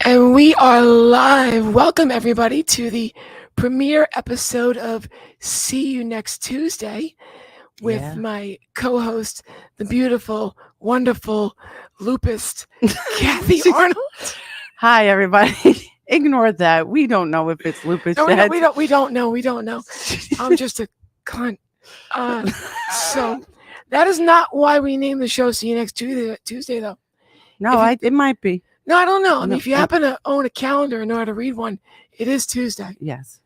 And we are live. Welcome, everybody, to the premiere episode of See You Next Tuesday with my co-host, the beautiful, wonderful lupus, Kathy Arnold. Hi, everybody. Ignore that. We don't know if it's lupus. No, we don't know. I'm just a cunt. So that is not why we named the show See You Next Tuesday, though. No, it might be. No, I don't know. I mean, if you happen to own a calendar and know how to read one, it is Tuesday. Yes.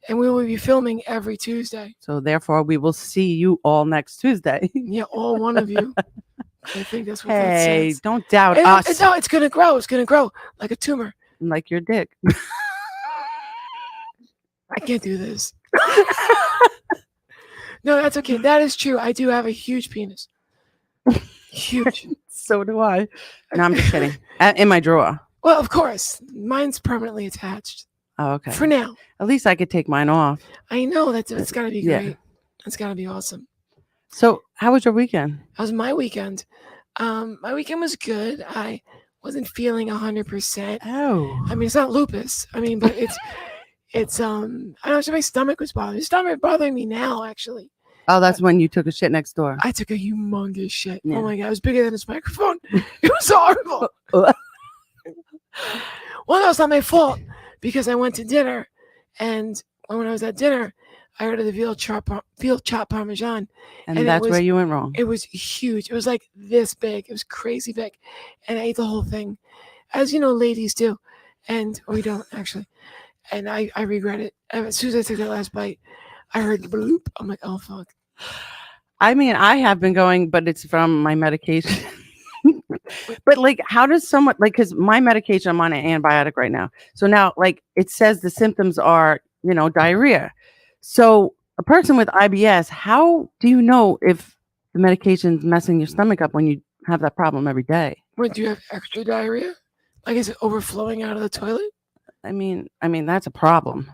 And we will be filming every Tuesday. So therefore, we will see you all next Tuesday. Yeah, all one of you. I think that's what that Hey, says. don't doubt us. No, it's going to grow. It's going to grow like a tumor. Like your dick. I can't do this. No, that's okay. That is true. I do have a huge penis. Huge. So do I. No, I'm just kidding. In my drawer. Well, of course. Mine's permanently attached. Oh, okay. For now. At least I could take mine off. I know. It's got to be great. It's got to be awesome. So how was your weekend? How was my weekend? My weekend was good. I wasn't feeling 100%. Oh. I mean, it's not lupus. I mean, but it's I don't know, my stomach was bothering me. Stomach bothering me now, actually. Oh, that's when you took a shit next door. I took a humongous shit. Yeah. Oh my God, it was bigger than this microphone. It was horrible. Well, no, it's not my fault because I went to dinner, and when I was at dinner, I ordered the veal chop parmesan, and that's where you went wrong. It was huge. It was like this big. It was crazy big, and I ate the whole thing, as you know, ladies do, and we don't actually. And I regret it. As soon as I took that last bite, I heard the bloop. I'm like, oh fuck. I mean, I have been going, but it's from my medication. But like, how does someone because my medication, I'm on an antibiotic right now. So now, like, it says the symptoms are, diarrhea. So a person with IBS, how do you know if the medication's messing your stomach up when you have that problem every day? Wait, do you have extra diarrhea? Like, is it overflowing out of the toilet? I mean, that's a problem.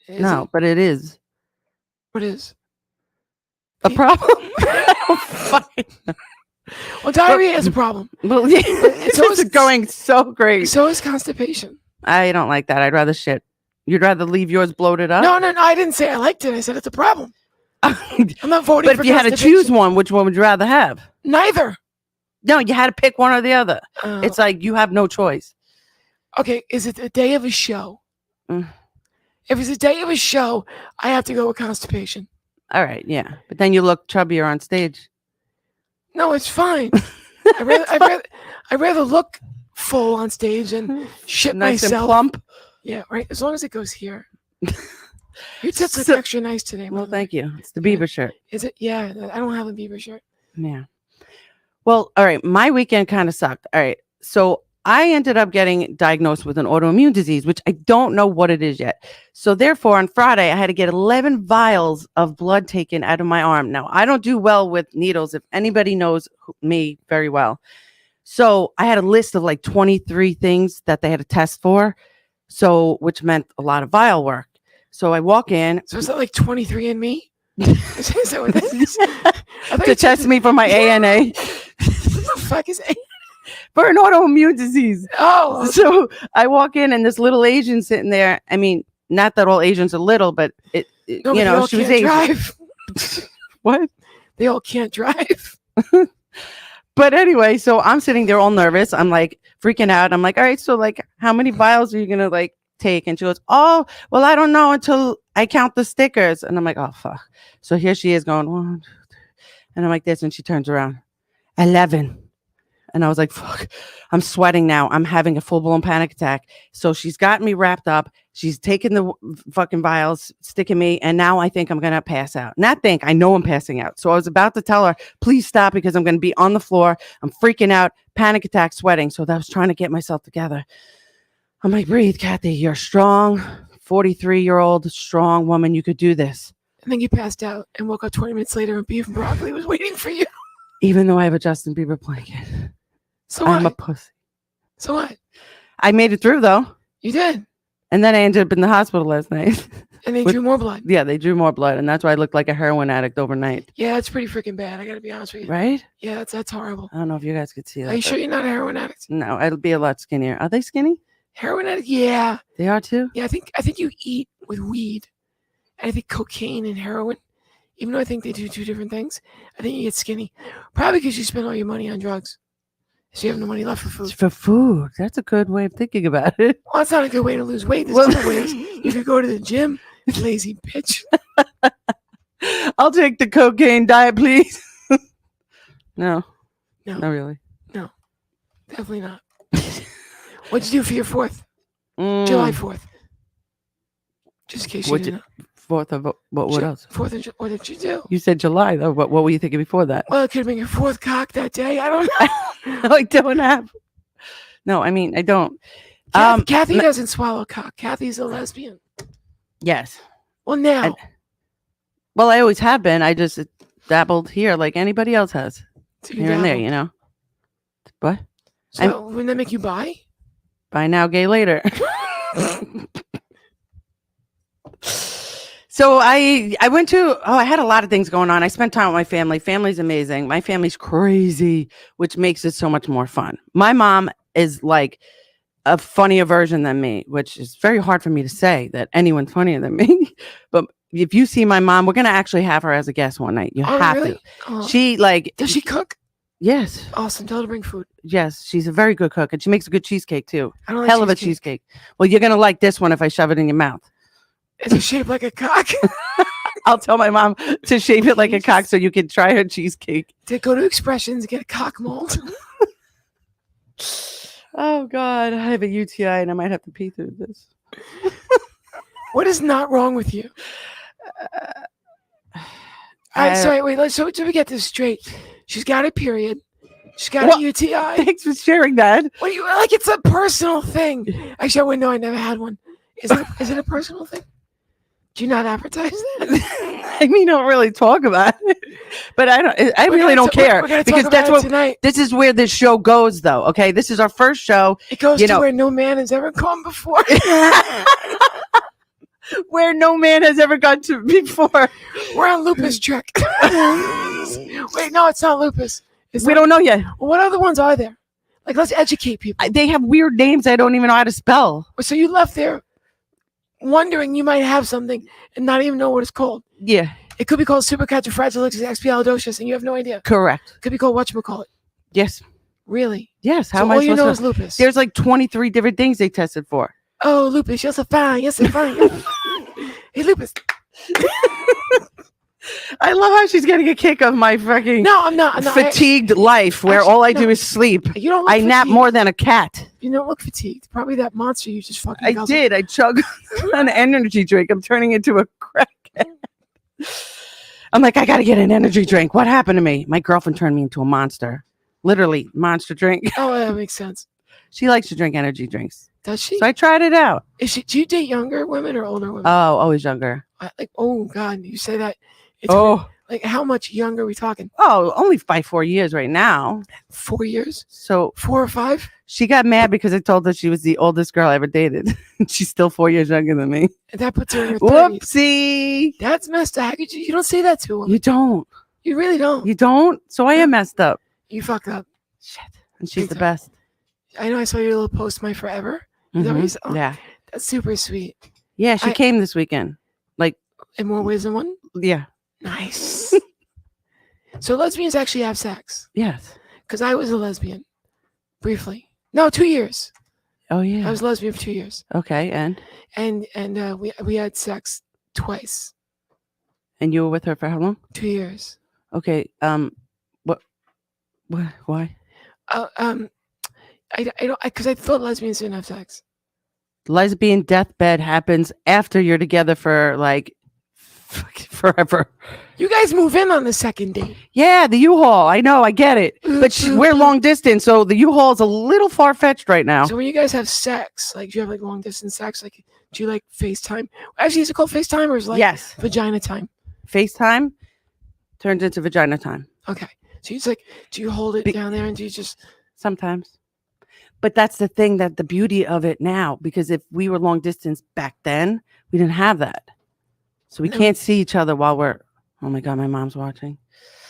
Is but it is. What is? A problem? Fine. Well, diarrhea is a problem. Well, yeah, it's going so great. So is constipation. I don't like that. I'd rather shit. You'd rather leave yours bloated up? No. I didn't say I liked it. I said it's a problem. I'm not voting for But if you had to choose one, which one would you rather have? Neither. No, you had to pick one or the other. It's like you have no choice. Okay, is it a day of a show? If it's a day of a show, I have to go with constipation. All right, yeah. But then you look chubbier on stage. No, it's fine. I'd rather look full on stage and shit nice myself. And plump. Yeah, right. As long as it goes here. Your tits look extra nice today. Well, thank you. It's the Bieber shirt. Is it? Yeah, I don't have a Bieber shirt. Yeah. Well, all right. My weekend kind of sucked. All right. So I ended up getting diagnosed with an autoimmune disease, which I don't know what it is yet. So therefore, on Friday, I had to get 11 vials of blood taken out of my arm. Now, I don't do well with needles, if anybody knows me very well. So I had a list of like 23 things that they had to test for. So, which meant a lot of vial work. So I walk in. So is that like 23andMe? Is that what that is? To test me for my ANA. What the fuck is ANA? For an autoimmune disease. Oh. So I walk in and this little Asian sitting there. I mean, not that all Asians are little, but she was Asian. Drive. What? They all can't drive. But anyway, so I'm sitting there all nervous. I'm like freaking out. I'm like, all right, so like how many vials are you going to like take? And she goes, oh, well, I don't know until I count the stickers. And I'm like, oh, fuck. So here she is going 1, 2, 3. And I'm like this. And she turns around 11. And I was like, fuck, I'm sweating now. I'm having a full-blown panic attack. So she's got me wrapped up. She's taking the fucking vials, sticking me. And now I think I'm going to pass out. I know I'm passing out. So I was about to tell her, please stop because I'm going to be on the floor. I'm freaking out, panic attack, sweating. So I was trying to get myself together. I'm like, breathe, Kathy. You're strong, 43-year-old, strong woman. You could do this. And then you passed out and woke up 20 minutes later and beef and broccoli was waiting for you. Even though I have a Justin Bieber blanket. So I'm what? a pussy. So what? I made it through, though. You did. And then I ended up in the hospital last night. And they drew more blood. Yeah, they drew more blood. And that's why I looked like a heroin addict overnight. Yeah, it's pretty freaking bad. I got to be honest with you. Right? Yeah, that's horrible. I don't know if you guys could see that. Are you sure you're not a heroin addict? No, I'd be a lot skinnier. Are they skinny? Heroin addict, yeah. They are too? Yeah, I think you eat with weed. And I think cocaine and heroin, even though I think they do two different things, I think you get skinny. Probably because you spend all your money on drugs. So you have no money left for food. For food. That's a good way of thinking about it. Well, that's not a good way to lose weight. There's other ways. You could go to the gym, lazy bitch. I'll take the cocaine diet, please. No. No. Not really. No. Definitely not. What'd you do for your 4th? July 4th. Just in case you didn't know. 4th of what else? 4th of July. What did you do? You said July though. What were you thinking before that? Well, it could have been your 4th cock that day. I don't know. I don't have. No, I mean I don't. Kathy doesn't swallow cock. Kathy's a lesbian. Yes. Well, now. Well, I always have been. I just dabbled here like anybody else has. So Here and there, you know. What? So wouldn't that make you bi? Buy now, gay later. So I went to, I had a lot of things going on. I spent time with my family. Family's amazing. My family's crazy, which makes it so much more fun. My mom is like a funnier version than me, which is very hard for me to say that anyone's funnier than me. But if you see my mom, we're going to actually have her as a guest one night. You have really? to. Oh. She like. Does she cook? Yes. Awesome. Tell her to bring food. Yes. She's a very good cook and she makes a good cheesecake too. I don't like Hell of a cheesecake. Well, you're going to like this one if I shove it in your mouth. Is it shaped like a cock? I'll tell my mom to shape it like a cock so you can try her cheesecake. To go to Expressions and get a cock mold. Oh, God. I have a UTI and I might have to pee through this. What is not wrong with you? All right, sorry, wait. So we get this straight. She's got a period. She's got a UTI. Thanks for sharing that. What do you like? It's a personal thing. Actually, I wouldn't know. I never had one. Is it a personal thing? Do you not advertise that? I mean, don't really talk about it, but I really don't care because that's what tonight. This is where this show goes, though. Okay, this is our first show. It goes to where no man has ever gone before. Where no man has ever gone to before. We're on Lupus Trek. Wait, no, it's not Lupus. We don't know yet. Well, what other ones are there? Like, let's educate people. They have weird names I don't even know how to spell. So you left there wondering you might have something and not even know what it's called. Yeah. It could be called supercalifragilisticexpialidocious and you have no idea. Correct. It could be called whatchamacallit. Yes. Really? Yes. How am I supposed to know is lupus. There's like 23 different things they tested for. Oh, lupus. You're so fine. You're so fine. Hey, lupus. I love how she's getting a kick of my fucking I'm not fatigued life where all I do is sleep. You don't look I nap more than a cat. You don't look fatigued. Probably that monster you just fucking I guzzled. did. I chug an energy drink. I'm turning into a crackhead. I'm like, I got to get an energy drink. What happened to me? My girlfriend turned me into a monster. Literally, monster drink. Oh, that makes sense. She likes to drink energy drinks. Does she? So I tried it out. Do you date younger women or older women? Oh, always younger. Oh, God. You say that. It's oh. Weird. Like, how much younger are we talking? Oh, only by 4 years right now. 4 years? So 4 or 5? She got mad because I told her she was the oldest girl I ever dated. She's still 4 years younger than me. And that puts her in her 30s. Whoopsie. That's messed up. How could you don't say that to a woman. You don't. You really don't. You don't? So I am messed up. You fucked up. Shit. And she's the best. I know I saw your little post, My Forever. Mm-hmm. Yeah. That's super sweet. Yeah, she came this weekend. Like in more ways than one? Yeah. Nice. So lesbians actually have sex. Yes. Because I was a lesbian. Briefly. No, 2 years. Oh yeah. I was a lesbian for 2 years. Okay, and we had sex twice. And you were with her for how long? 2 years. Okay. What why? I don't because I thought lesbians didn't have sex. Lesbian deathbed happens after you're together for like forever. You guys move in on the second date. Yeah, the U-Haul. I know, I get it. But we're long distance, so the U-Haul is a little far-fetched right now. So when you guys have sex, like do you have like long distance sex? Like do you like FaceTime? Actually, is it called FaceTime or is it like yes. Vagina time? FaceTime turns into vagina time. Okay. So it's like, do you hold it down there and do you just sometimes? But that's the thing, that the beauty of it now, because if we were long distance back then, we didn't have that. So we can't see each other while we're, oh my God, my mom's watching.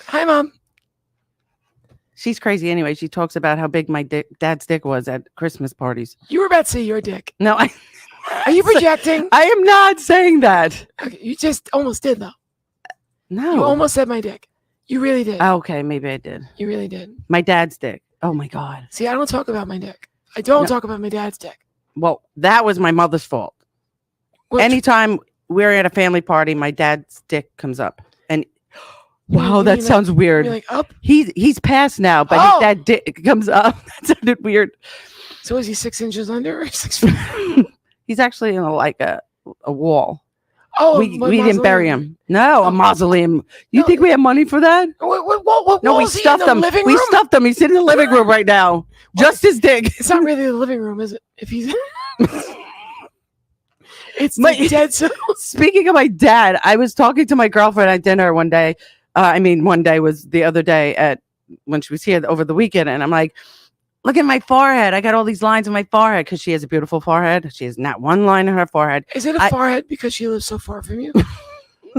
Hi, Mom. She's crazy anyway. She talks about how big my dad's dick was at Christmas parties. You were about to say your dick. No, Are you projecting? I am not saying that. Okay, you just almost did, though. No. You almost said my dick. You really did. Okay, maybe I did. You really did. My dad's dick. Oh my God. See, I don't talk about my dick. I don't talk about my dad's dick. Well, that was my mother's fault. Well, Anytime we're at a family party, my dad's dick comes up. And wow, you that mean sounds weird. You're like, up? He's passed now, but Oh! that dick comes up. That sounded weird. So is he 6 inches under or 6 feet? He's actually in a wall. Oh, we didn't bury him. No, Oh. a mausoleum. You No. think we have money for that? What No, we was he in stuffed the him. living We room? stuffed him. He's in the living room right now. Just his dick. It's not really the living room, is it? If he's... It's My- the dead cells. Speaking of my dad, I was talking to my girlfriend at dinner one day. One day was the other day when she was here over the weekend. And I'm like, look at my forehead. I got all these lines on my forehead because she has a beautiful forehead. She has not one line on her forehead. Is it a forehead because she lives so far from you?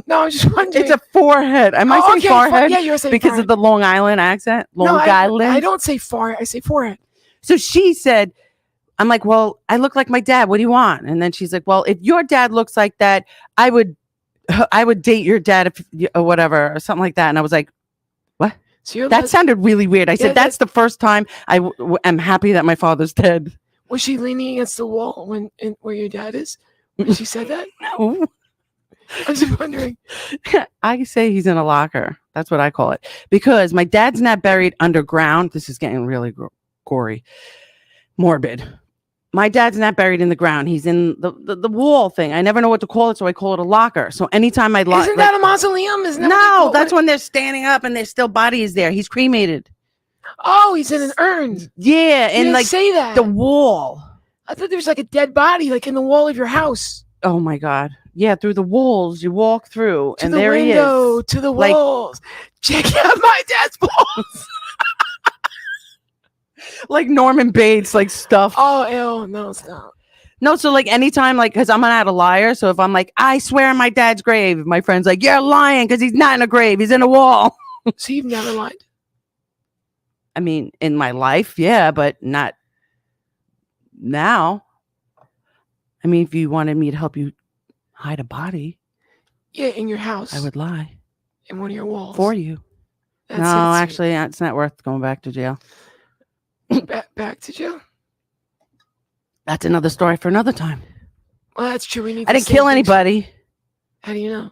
No, I'm just wondering. It's a forehead. Am I saying okay, forehead? yeah, you're saying because forehead. of the Long Island accent? Long Island? I don't say forehead. I say forehead. So she said, I'm like, well, I look like my dad. What do you want? And then she's like, well, if your dad looks like that, I would date your dad or whatever, or something like that. And I was like, what? So you're That sounded really weird. I said, that's the first time I am happy that my father's dead. Was she leaning against the wall where your dad is? When she said that? No. I'm just wondering. I say he's in a locker. That's what I call it. Because my dad's not buried underground. This is getting really gory, morbid. My dad's not buried in the ground. He's in the wall thing. I never know what to call it, so I call it a locker. So anytime I Isn't that a mausoleum? Isn't that No, that's when they're standing up and their still body is there. He's cremated. Oh, he's in an urn. Yeah, You and didn't like say that. the wall. I thought there was like a dead body, like in the wall of your house. Oh my God. Yeah, through the walls you walk through, To and the there window, he is. to the Like- walls. Check out my dad's balls. Like Norman Bates, like stuff. Oh, ew. No, it's not. No, so like anytime, like, because I'm not a liar. So if I'm like, I swear on my dad's grave, my friend's like, you're lying because he's not in a grave. He's in a wall. So you've never lied? I mean, in my life, yeah, but not now. I mean, if you wanted me to help you hide a body, Yeah, in your house. I would lie In one of your walls. for you. That's No, it. actually, it's not worth going back to jail. Back to jail. That's another story for another time. Well, that's true. We need. I to didn't save kill things. anybody. How do you know?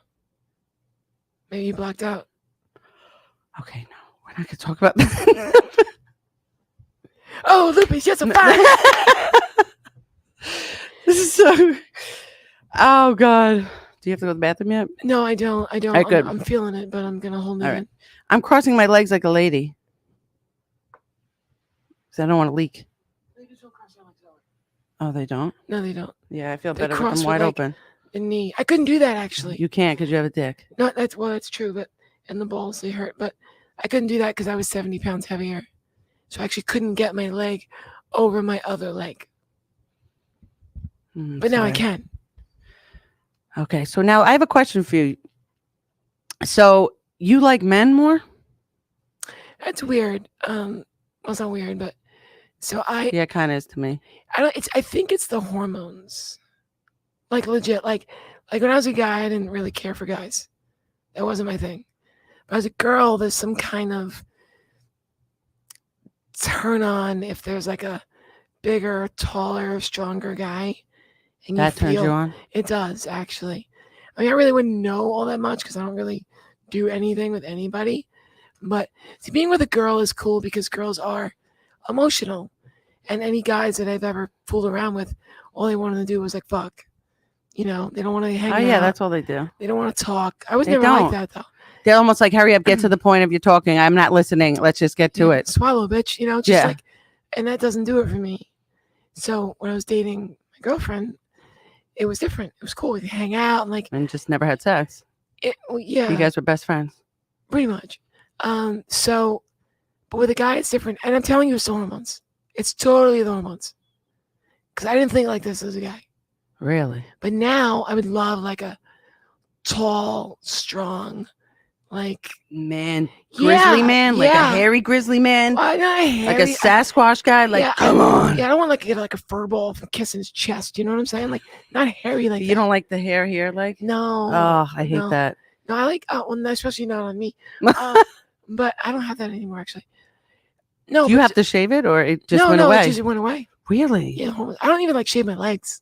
Maybe you blacked out. Okay, no, we're not going to talk about that. Oh, lupus. Yes, I'm fine. This is so. Oh God. Do you have to go to the bathroom yet? No, I don't. I don't. All right, good. I'm feeling it, but I'm gonna hold it All right. in. I'm crossing my legs like a lady because I don't want to leak. Oh, they don't? No, they don't. Yeah, I feel They better with cross them with, wide like, open. The knee. I couldn't do that actually. You can't because you have a dick. No, that's true. But and the balls they hurt. But I couldn't do that because I was 70 pounds heavier, so I actually couldn't get my leg over my other leg. But now I sorry. can. Okay, so now I have a question for you. So you like men more? That's weird. Well, it's not weird, but so Yeah, it kind of is to me. I think it's the hormones. Like legit. Like when I was a guy, I didn't really care for guys. That wasn't my thing. But as a girl, there's some kind of turn on if there's like a bigger, taller, stronger guy. And That turns you on? It does, actually. I mean, I really wouldn't know all that much because I don't really do anything with anybody. But see, being with a girl is cool because girls are emotional. And any guys that I've ever fooled around with, all they wanted to do was like, fuck. You know, they don't want to hang out. Oh, yeah, that's all they do. They don't want to talk. I was They never like don't. that, though. They're almost like, hurry up, get to the point of you talking. I'm not listening. Let's just get to Yeah, it. Swallow, bitch. You know, just Yeah. like, and that doesn't do it for me. So when I was dating my girlfriend, it was different. It was cool. We could hang out and like, And just never had sex. yeah. You guys were best friends. Pretty much. So, but with a guy, it's different. And I'm telling you, it's the hormones. It's totally the hormones. Because I didn't think like this as a guy. Really? But now I would love like a tall, strong, like Man, grizzly man, like a hairy grizzly man, not hairy, like a Sasquatch guy. Like, come on. Yeah, I don't want to get like a fur ball and kiss in his chest. You know what I'm saying? Like, not hairy like You that. don't like the hair here, like? No. Oh, I hate that. No, I like especially not on me. But I don't have that anymore, actually. No. Do you have to shave it, or it just went away? No, it just went away. Really? Yeah, I don't even like shave my legs.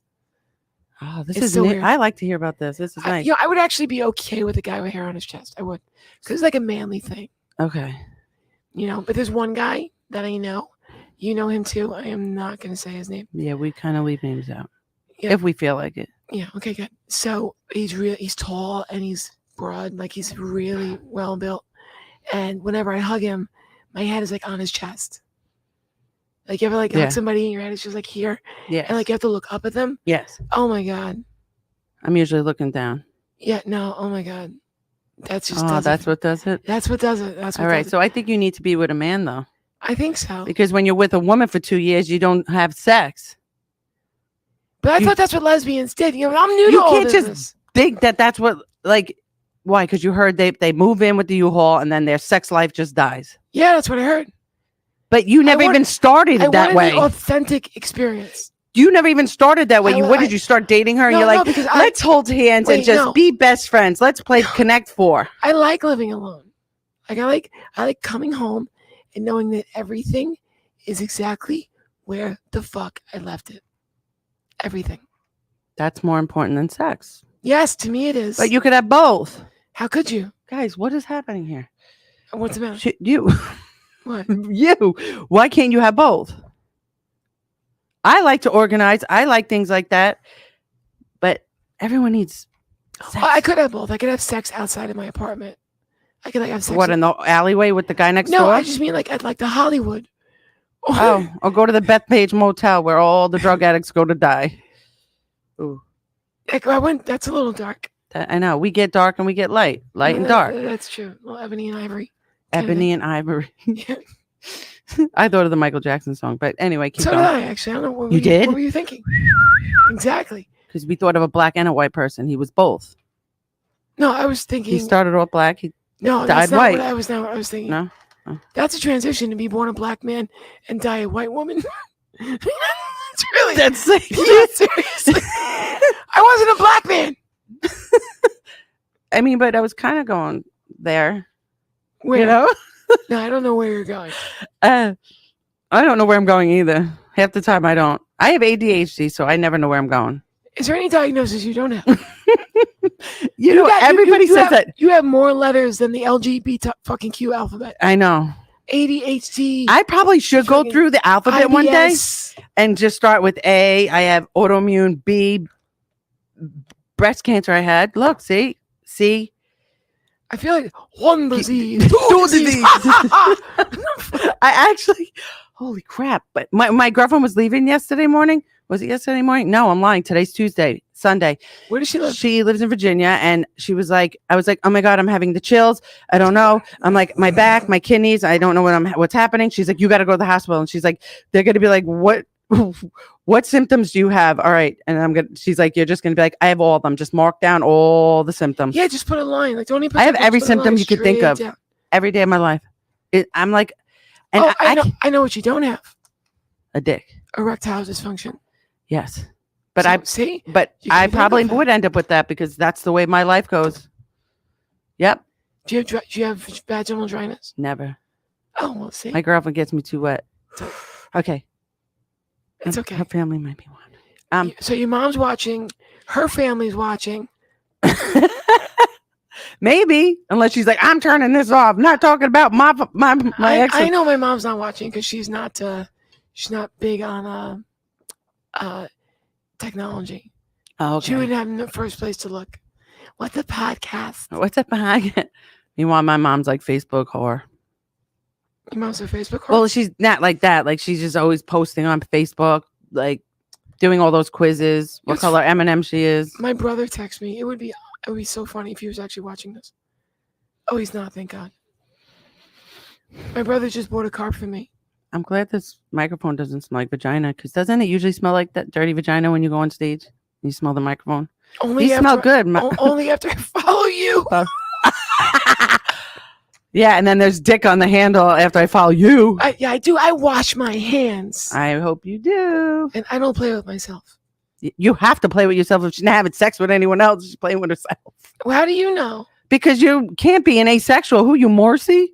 Oh, this is so weird. I like to hear about this. This is nice. I would actually be okay with a guy with hair on his chest. I would, because it's like a manly thing. Okay. But there's one guy that I know. You know him too. I am not going to say his name. Yeah, we kind of leave names out if we feel like it. Yeah. Okay. Good. So he's tall and he's broad. Like he's really well built. And whenever I hug him, my head is like on his chest. Like you ever hug somebody and your head is just like here. Yeah. And like you have to look up at them. Yes. Oh my God. I'm usually looking down. Yeah. No. Oh my God. That's just. Oh, that's what does it. That's what does it. That's what. All right. So I think you need to be with a man, though. I think so. Because when you're with a woman for 2 years, you don't have sex. But I thought that's what lesbians did. I'm new to all this. You can't just think that that's what, like, why? Because you heard they move in with the U-Haul and then their sex life just dies. Yeah, that's what I heard. But you never even started that way. I wanted the authentic experience. You never even started that way. What did you start dating her? And you're like, let's hold hands and just be best friends. Let's play Connect 4. I like living alone. I like coming home and knowing that everything is exactly where the fuck I left it. Everything. That's more important than sex. Yes, to me it is. But you could have both. How could you? Guys, what is happening here? What's the matter? You. What? You. Why can't you have both? I like to organize. I like things like that. But everyone needs sex. I could have both. I could have sex outside of my apartment. I could have sex. What, in the alleyway with the guy next door? No, I just mean I'd like the Hollywood. Or go to the Bethpage Motel where all the drug addicts go to die. Ooh. That's a little dark. I know. We get dark and we get light. Light and dark. That's true. Well, Ebony and Ivory. Ebony and Ivory. Yeah. I thought of the Michael Jackson song, but anyway, keep going. So did I, actually. I don't know. What did? What were you thinking? Exactly. Because we thought of a black and a white person. He was both. No, I was thinking. He started off black. He died that's white. Not what I was thinking. No? Oh. That's a transition to be born a black man and die a white woman. That's like, yeah, seriously. I wasn't a black man. I mean, but I was kind of going there. Where? You know? No, I don't know where you're going. I don't know where I'm going either. Half the time I don't. I have ADHD, so I never know where I'm going. Is there any diagnosis you don't have? Everybody says that. You have more letters than the LGBT fucking Q alphabet. I know. ADHD. I probably should go through the alphabet IBS. One day and just start with A. I have autoimmune. B. Breast cancer I had. Look, see? I feel like one disease. Two disease. I actually, holy crap. But my girlfriend was leaving yesterday morning. Was it yesterday morning? No, I'm lying. Today's Sunday. Where does she live? She lives in Virginia. And she was like, I was like, oh my God, I'm having the chills. I don't know. I'm like, my back, my kidneys. I don't know what's happening. She's like, you got to go to the hospital. And she's like, they're going to be like, what symptoms do you have? All right. And she's like, you're just going to be like, I have all of them. Just mark down all the symptoms. Yeah, just put a line. Like, don't even. I have every symptom you could think of down. Every day of my life. I'm like, and I know what you don't have. A dick. Erectile dysfunction. Yes. But I probably would end up with that because that's the way my life goes. Yep. Do you have vaginal dryness? Never. Oh, well, see. My girlfriend gets me too wet. Okay. It's okay. Her family might be watching. So your mom's watching. Her family's watching. Maybe, unless she's like, I'm turning this off. I'm not talking about my ex. I know my mom's not watching because she's not big on technology. Oh, okay. She would have no first place to look. What's a podcast? What's up behind it? Meanwhile, my mom's like Facebook whore. Your mom's a Facebook whore? Well, she's not like that. Like she's just always posting on Facebook, like doing all those quizzes. What color M&M she is. My brother texted me. It would be so funny if he was actually watching this. Oh, he's not. Thank God. My brother just bought a car for me. I'm glad this microphone doesn't smell like vagina, because doesn't it usually smell like that dirty vagina when you go on stage? You smell the microphone. Only you smell good. Only after I follow you. Yeah, and then there's dick on the handle after I follow you. I do. I wash my hands. I hope you do. And I don't play with myself. You have to play with yourself. If she's not having sex with anyone else, she's playing with herself. Well, how do you know? Because you can't be an asexual. Who, you, Morrissey?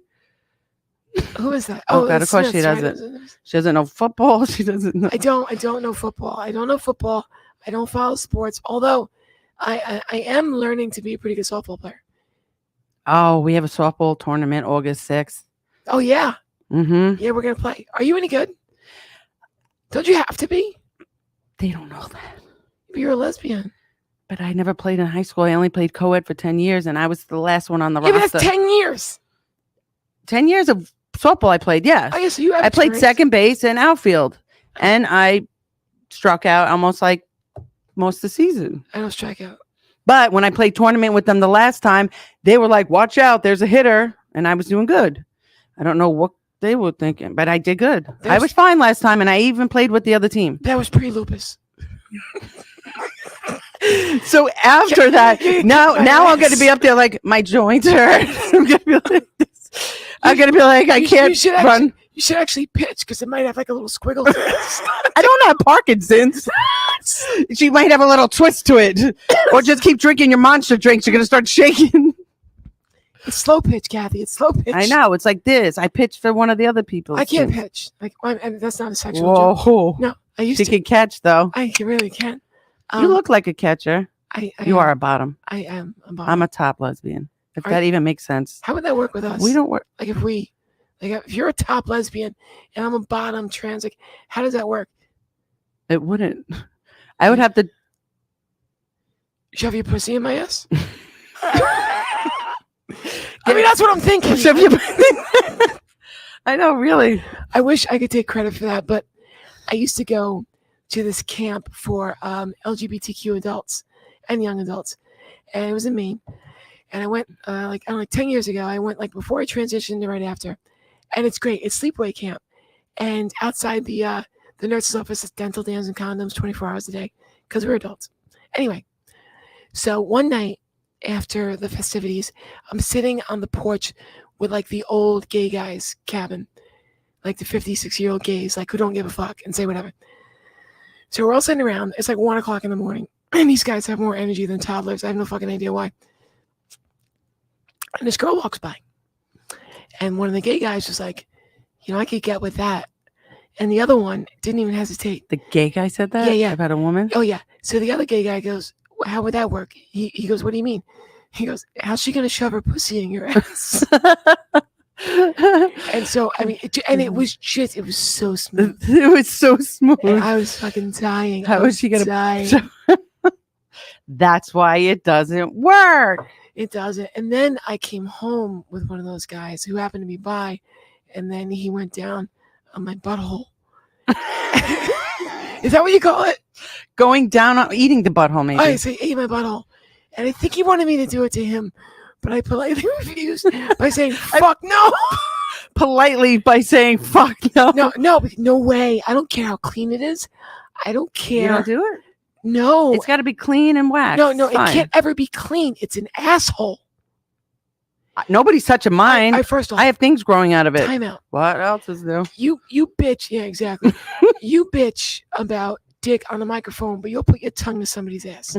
Who is that? Oh, God, of course she Smiths, doesn't. right? She doesn't know football. She doesn't know. I don't know football. I don't know football. I don't follow sports. Although I am learning to be a pretty good softball player. Oh, we have a softball tournament August 6th. Oh, yeah. Mm-hmm. Yeah, we're going to play. Are you any good? Don't you have to be? They don't know that. You're a lesbian. But I never played in high school. I only played co-ed for 10 years, and I was the last one on the Yeah, but roster. that's 10 years. 10 years of softball I played, yes. I guess you have I played experience. second base and outfield, and I struck out almost like most of the season. I don't strike out. But when I played tournament with them the last time, they were like, watch out, there's a hitter, and I was doing good. I don't know what they were thinking, but I did good. I was fine last time, and I even played with the other team. That was pre-lupus. So after that, now I'm going to be up there like my joints hurt. I'm going to be like this. I'm going to be like, I can't run. You should actually pitch because it might have like a little squiggle to it. I don't have Parkinson's. She might have a little twist to it. Or just keep drinking your monster drinks. You're going to start shaking. It's slow pitch, Kathy. It's slow pitch. I know. It's like this. I pitched for one of the other people. I can't pitch. Like, and that's not a sexual joke. Whoa. No, I used She to. can catch, though. I really can. You look like a catcher. You are a bottom. I am a bottom. I'm a top lesbian. If that even makes sense. How would that work with us? We don't work. Like if you're a top lesbian and I'm a bottom trans, like how does that work? It wouldn't. I would have to shove your pussy in my ass. I mean, that's what I'm thinking. Shove your I know, really. I wish I could take credit for that, but I used to go to this camp for LGBTQ adults and young adults, and it was in Maine. And I went like 10 years ago. I went like before I transitioned and right after, and it's great. It's sleepaway camp, and outside the nurse's office is dental dams and condoms 24 hours a day because we're adults. Anyway, so one night after the festivities, I'm sitting on the porch with like the old gay guys cabin, like the 56-year-old gays, like who don't give a fuck and say whatever. So we're all sitting around. It's like 1 o'clock in the morning, and these guys have more energy than toddlers. I have no fucking idea why. And this girl walks by, and one of the gay guys was like, I could get with that. And the other one didn't even hesitate. The gay guy said that? Yeah. About a woman? Oh, yeah. So the other gay guy goes, how would that work? He goes, what do you mean? He goes, how's she going to shove her pussy in your ass? And so, I mean, it was so smooth. It was so smooth. And I was fucking dying. How is she going to die? That's why it doesn't work. It doesn't. And then I came home with one of those guys who happened to be bi, and then he went down on my butthole. Is that what you call it? Going down on eating the butthole, maybe. Oh, so he ate my butthole. And I think he wanted me to do it to him, but I politely refused by saying, fuck no. Politely by saying, fuck no. No way. I don't care how clean it is. I don't care. You don't do it? No. It's got to be clean and waxed. No, it can't ever be clean. It's an asshole. Nobody's touching mine. First off, I have things growing out of it. Time out. What else is there? You bitch. Yeah, exactly. You bitch about dick on the microphone, but you'll put your tongue to somebody's ass.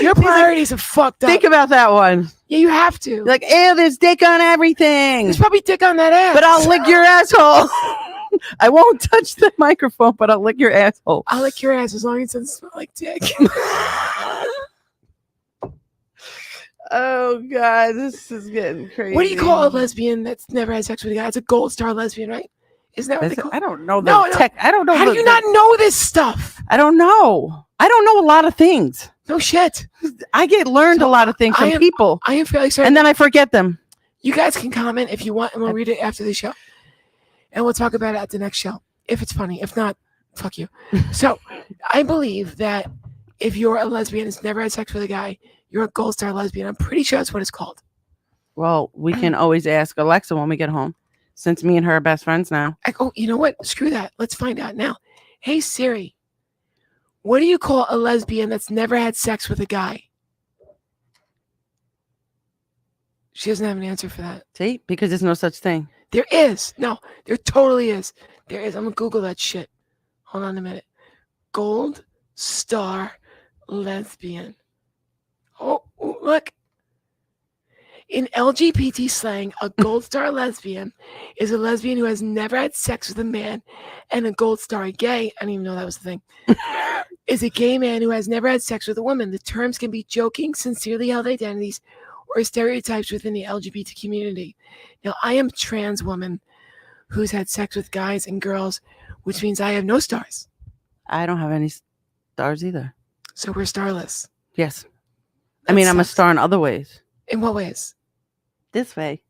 Your priorities are fucked up. Think about that one. Yeah, you have to. Like, ew, there's dick on everything. There's probably dick on that ass. But I'll lick your asshole. I won't touch the microphone, but I'll lick your asshole. I'll lick your ass as long as it doesn't smell like dick. Oh, God, this is getting crazy. What do you call a lesbian that's never had sex with a guy? It's a gold star lesbian, right? Isn't that what they call it? I don't know. I don't know. How do you not know this stuff? I don't know. I don't know a lot of things. No shit. I get learned a lot of things from people. I am fairly certain. And then I forget them. You guys can comment if you want, and we'll read it after the show. And we'll talk about it at the next show. If it's funny. If not, fuck you. So I believe that if you're a lesbian that's never had sex with a guy, you're a gold star lesbian. I'm pretty sure that's what it's called. Well, we can always ask Alexa when we get home, since me and her are best friends now. Oh, you know what? Screw that. Let's find out now. Hey, Siri, what do you call a lesbian that's never had sex with a guy? She doesn't have an answer for that. See, because there's no such thing. There is. No, there totally is. There is. I'm gonna Google that shit. Hold on a minute. Gold star lesbian. Oh, look. In LGBT slang, a gold star lesbian is a lesbian who has never had sex with a man, and a gold star gay, I didn't even know that was the thing, is a gay man who has never had sex with a woman. The terms can be joking, sincerely held identities, or stereotypes within the LGBT community. Now, I am a trans woman who's had sex with guys and girls, which means I have no stars. I don't have any stars either. So we're starless. Yes. That I mean, I'm a sucks. star in other ways. In what ways? This way.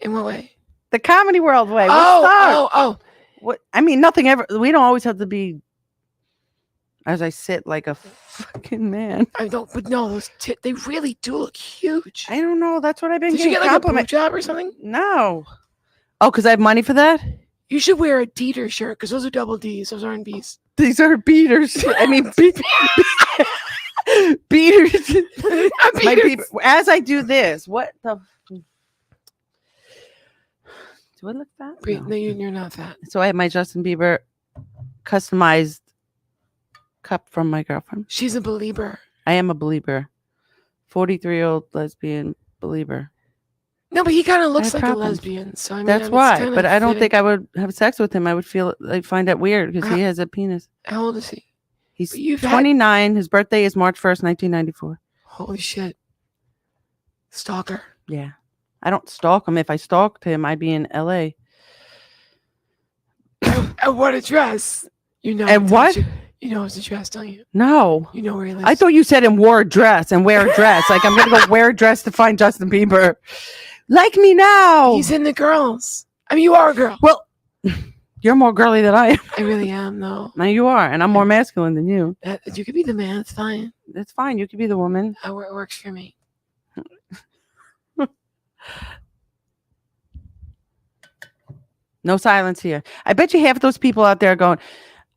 In what way? The comedy world way. We're stars. Oh. What? I mean, nothing ever. We don't always have to be, as I sit, like a fucking man. I don't, but no, those they really do look huge. I don't know. That's what I've been Did you getting get like a boob compliment. job or something? No. Oh, because I have money for that? You should wear a Dieter shirt because those are double D's. Those aren't B's. These are beaters. I mean, beaters. My beater. As I do this, what the? Do I look fat? No, you're not fat. So I have my Justin Bieber customized cup from my girlfriend. She's a believer. I am a believer. 43-year-old lesbian believer. No, but he kind of looks have like problems. a lesbian. So I mean, That's it's why. kinda But I don't fitting. think I would have sex with him. I would find that weird because he has a penis. How old is he? He's But you've 29. His birthday is March 1st, 1994. Holy shit. Stalker. Yeah. I don't stalk him. If I stalked him, I'd be in LA. And what address? You know. And don't what? You know his address, don't you? No. You know where he lives. I thought you said and wore a dress and wear a dress. Like I'm going to go wear a dress to find Justin Bieber. Like me now. He's in the girls. I mean, you are a girl. Well, you're more girly than I am. I really am, though. Now you are. And I'm more masculine than you. You could be the man. It's fine. That's fine. You could be the woman. It works for me. No silence here. I bet you half of those people out there are going,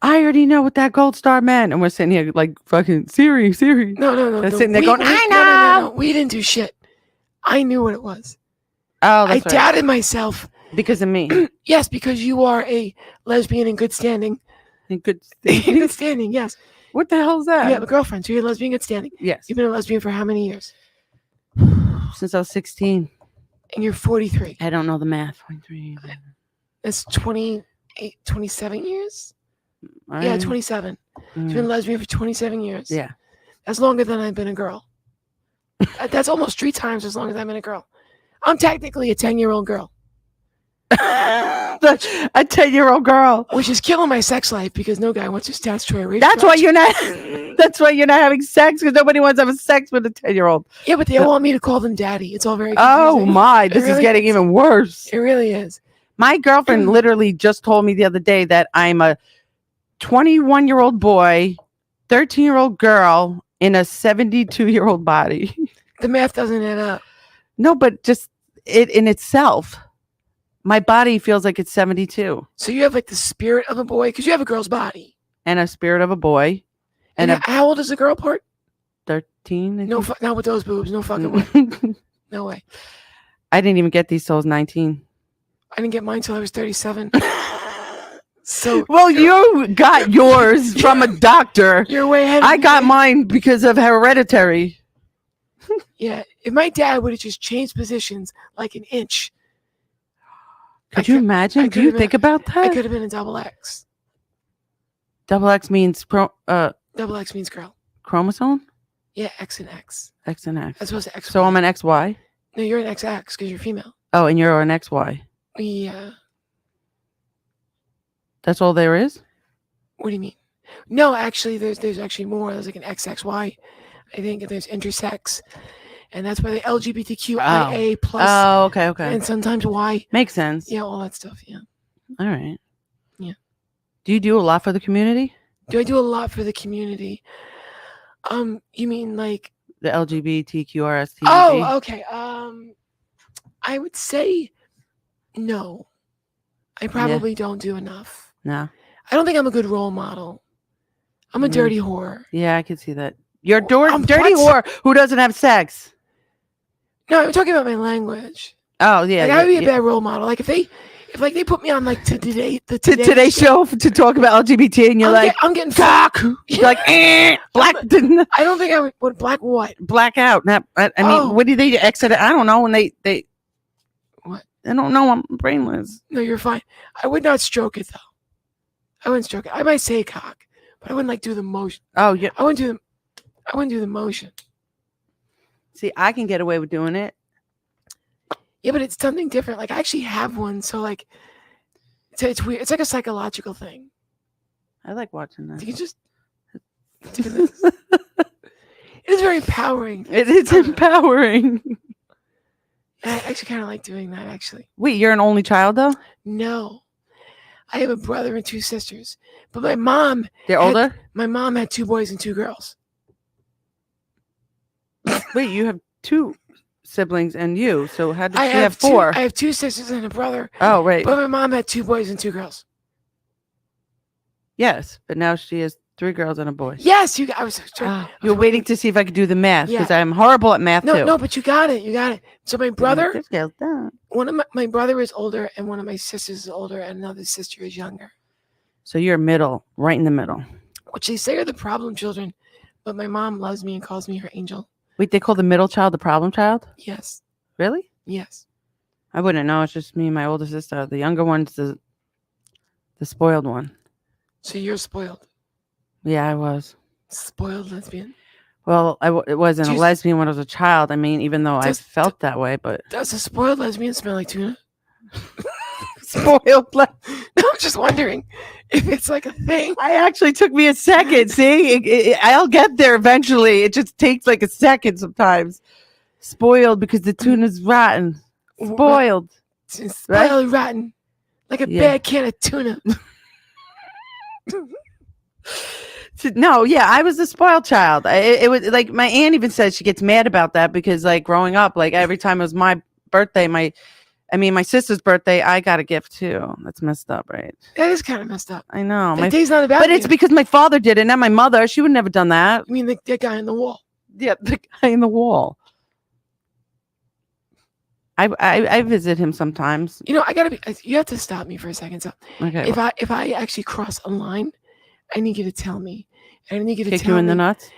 I already know what that gold star meant. And we're sitting here like fucking Siri. No. They're sitting there going, I No. know. We didn't do shit. I knew what it was. Oh, I that's right. doubted myself. Because of me. Yes, because you are a lesbian in good standing. In good In good standing, yes. What the hell is that? You have a girlfriend, so you're a lesbian in good standing. Yes. You've been a lesbian for how many years? Since I was 16. And you're 43. I don't know the math. 23. That's 28, 27 years? Yeah, 27. You've been a lesbian for 27 years. Yeah. That's longer than I've been a girl. That's almost 3 times as long as I've been a girl. I'm technically a 10-year-old girl. A 10-year-old girl. Which is killing my sex life because no guy wants a statutory rape. That's why charge. you're not. That's why you're not having sex because nobody wants to have sex with a 10-year-old. Yeah, but they want me to call them daddy. It's all very Oh confusing. my! This is really getting is. even worse. It really is. My girlfriend literally just told me the other day that I'm a 21-year-old boy, 13-year-old girl in a 72-year-old body. The math doesn't add up. No, but just it in itself. My body feels like it's 72 So you have like the spirit of a boy because you have a girl's body. and a spirit of a boy And and a how old is the girl part? 13. I No, think. not with those boobs. No fucking way. No way. I didn't even get these till I was 19. I didn't get mine till I was 37. So Well, you got yours from a doctor. you're way ahead. Of I me. got mine because of hereditary. Yeah. If my dad would have just changed positions like an inch, Could you imagine? I Do you could've think been- about I that? could have been a double X. Double X means Double X means girl. chromosome? Yeah, X and X. X and X. As opposed to X. So I'm an XY. No, you're an XX because you're female. Oh, and you're an XY. Yeah. That's all there is? What do you mean? No, actually, there's actually more. There's like an XXY. I think there's intersex, and that's why the LGBTQIA plus, Oh, okay, okay. and sometimes Y. Makes sense. Yeah, all that stuff. Yeah. All right. Yeah. Do you do a lot for the community? Do I do a lot for the community? You mean like? The LGBTQRST? Oh, okay. I would say no. I probably don't do enough. No. I don't think I'm a good role model. I'm a Mm. dirty whore. Yeah, I can see that. You're I'm dirty what? whore who doesn't have sex. No, I'm talking about my language. Oh yeah, Like, yeah, I would be a yeah. bad role model. Like, if they put me on like Today Today's show to talk about LGBT, and you're like, I'm getting cock. You're like, black. I don't think I would black what? Black out. Not, I mean, Oh. what do they exit? I don't know. When they What? I don't know. I'm brainless. No, you're fine. I would not stroke it though. I wouldn't stroke it. I might say cock, but I wouldn't like do the motion. Oh yeah. I wouldn't do the motion. See, I can get away with doing it. Yeah, but it's something different. Like, I actually have one, so like, it's weird. It's like a psychological thing. I like watching that. You can just do this. It is very empowering. It is empowering. I actually kind of like doing that. Actually, Wait, you're an only child though? no, I have a brother and 2 sisters, but my mom. They're older? My mom had 2 boys and 2 girls. Wait, you have 2 siblings and you. So how did I she have 4? I have 2 sisters and a brother, Oh, right. but my mom had 2 boys and 2 girls. Yes, but now she has 3 girls and a boy. Yes, I was. You're waiting to see if I could do the math because Yeah. I'm horrible at math too. No, but you got it. You got it. So my brother, This girl's dumb. one of my brother is older, and one of my sisters is older, and another sister is younger. So you're middle, right in the middle. Which they say are the problem children, but my mom loves me and calls me her angel. Wait, they call the middle child the problem child? Yes, Really? yes. I wouldn't know. It's just me and my older sister. The younger one's the spoiled one. So you're spoiled, Yeah, I was. spoiled lesbian. Well, it wasn't a Jeez. lesbian when I was a child. I mean, even though Does- I felt that way, but Does a spoiled lesbian smell like tuna? spoiled. No, I'm just wondering if it's like a thing. I actually took me a second. See, I'll get there eventually. It just takes like a second sometimes. Spoiled because the tuna's rotten. Spoiled. It's Right? spoiled rotten, like a Yeah. bad can of tuna. No, yeah, I was the spoiled child. It was like my aunt even said she gets mad about that because like growing up, like every time it was my birthday, my sister's birthday, I got a gift too. That's messed up, right? That is kind of messed up. I know. That day's not about But it's you. because my father did it, not my mother. She would never done that. I mean, that guy on the wall. Yeah, the guy in the wall. I visit him sometimes. You know, you have to stop me for a second. So Okay. if I actually cross a line, I need you to tell me. I need you to Kick tell you in me. the nuts?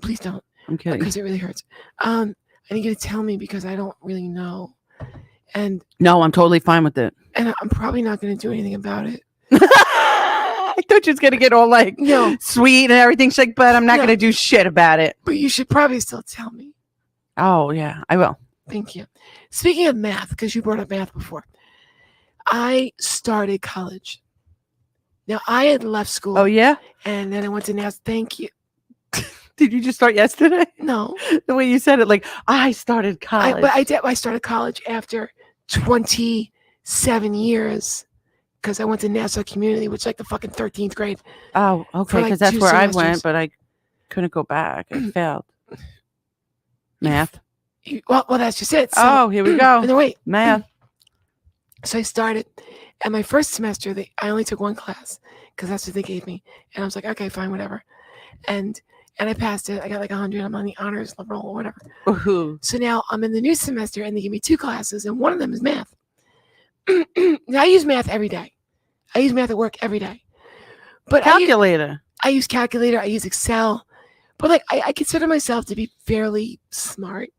Please don't, I'm kidding. because it really hurts. I need you to tell me because I don't really know, and No, I'm totally fine with it. I'm probably not going to do anything about it. I thought you was gonna get all like No. sweet and everything. She's like, but I'm not No. gonna do shit about it. But you should probably still tell me. Oh yeah, I will. Thank you. Speaking of math, because you brought up math before, I started college. Now, I had left school. Oh yeah? And then I went to NASA. Thank you. Did you just start yesterday? No. The way you said it, like I started college. I started college after 27 years because I went to Nassau Community, which is like the fucking 13th grade. Oh, for, okay, like, because that's 2 where I semesters. went, but I couldn't go back. I failed. Math. Well, that's just it. So, Oh, here we go. No, wait. Math. So I started, and my first semester, I only took 1 class because that's what they gave me. And I was like, okay, fine, whatever. And I passed it. I got like 100. I'm on the honors level or whatever. Ooh. So now I'm in the new semester, and they give me 2 classes, and one of them is math. Now, I use math every day. I use math at work every day. But Calculator. I use calculator. I use Excel. But like, I consider myself to be fairly smart.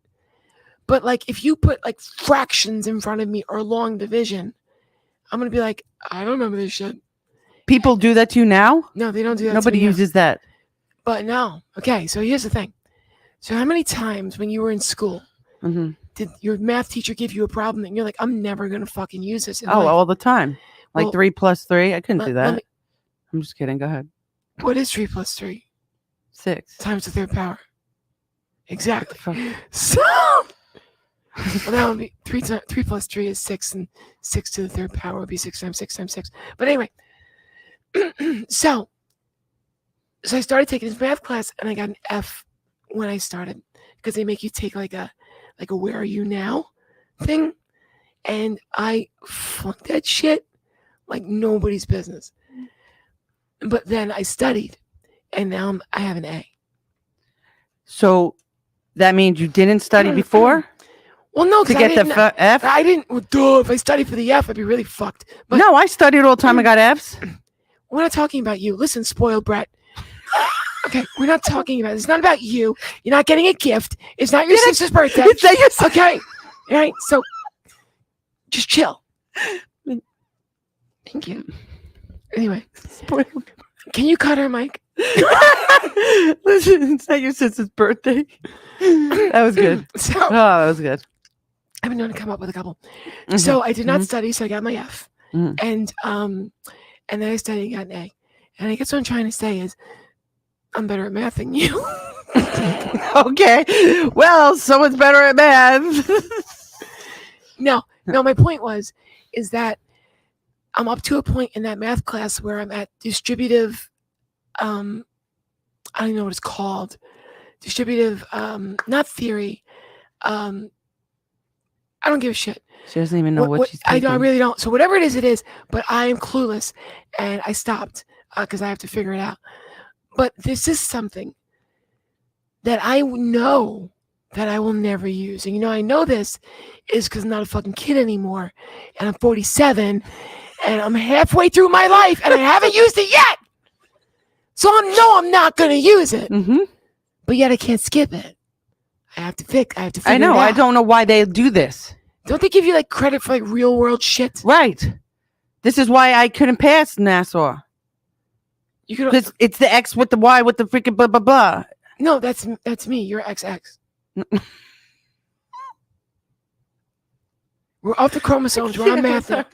But like, if you put like fractions in front of me or long division, I'm gonna be like, I don't remember this shit. People do that to you now? No, they don't do that. Nobody to me now. uses that. But no. Okay, so here's the thing. So how many times when you were in school Hmm. did your math teacher give you a problem and you're like, I'm never gonna fucking use this? in Oh, life? all the time. Like Well, 3 plus 3. I couldn't let- do let that. me- I'm just kidding. Go ahead. What is 3 plus 3 6. times the 3rd power? Exactly. Fuck. So, well, that would be 3 plus 3 is 6, and 6 to the 3rd power would be 6 times 6 times 6. But anyway, so I started taking this math class, and I got an F when I started because they make you take like a where are you now thing, and I flunked that shit like nobody's business. But then I studied, and now I have an A. So that means you didn't study before? Well, no, to 'cause get the F? I didn't. Well, duh, if I studied for the F, I'd be really fucked. But No, I studied all the time. I got Fs. we're not talking about you. Listen, spoiled brat. Okay, we're not talking about it. It's not about you. You're not getting a gift. It's not your sister's birthday. It's not your Okay. All right. So just chill. Thank you. Anyway, can you cut her, Mike? Listen, it's not your sister's birthday. That was good. So Oh, that was good. I've been known to come up with a couple. Mhm. So I did not study, so I got my F. Mhm. And then I studied and got an A. And I guess what I'm trying to say is I'm better at math than you. Okay. Well, someone's better at math. No, my point is that I'm up to a point in that math class where I'm at distributive, I don't even know what it's called. Distributive, not theory. I don't give a shit. She doesn't even know what she's taking. I really don't. So whatever it is, but I am clueless and I stopped because I have to figure it out. But this is something that I know that I will never use. And I know this is because I'm not a fucking kid anymore and I'm 47 and I'm halfway through my life and I haven't used it yet. So I'm not going to use it. Mm-hmm. But yet I can't skip it. I have to figure I know. it out. I don't know why they do this. Don't they give you credit for real world shit? Right. This is why I couldn't pass Nassau. You could. Because it's the X with the Y with the freaking blah, blah, blah. No, that's me. You're XX. We're off the chromosomes. We're on math now.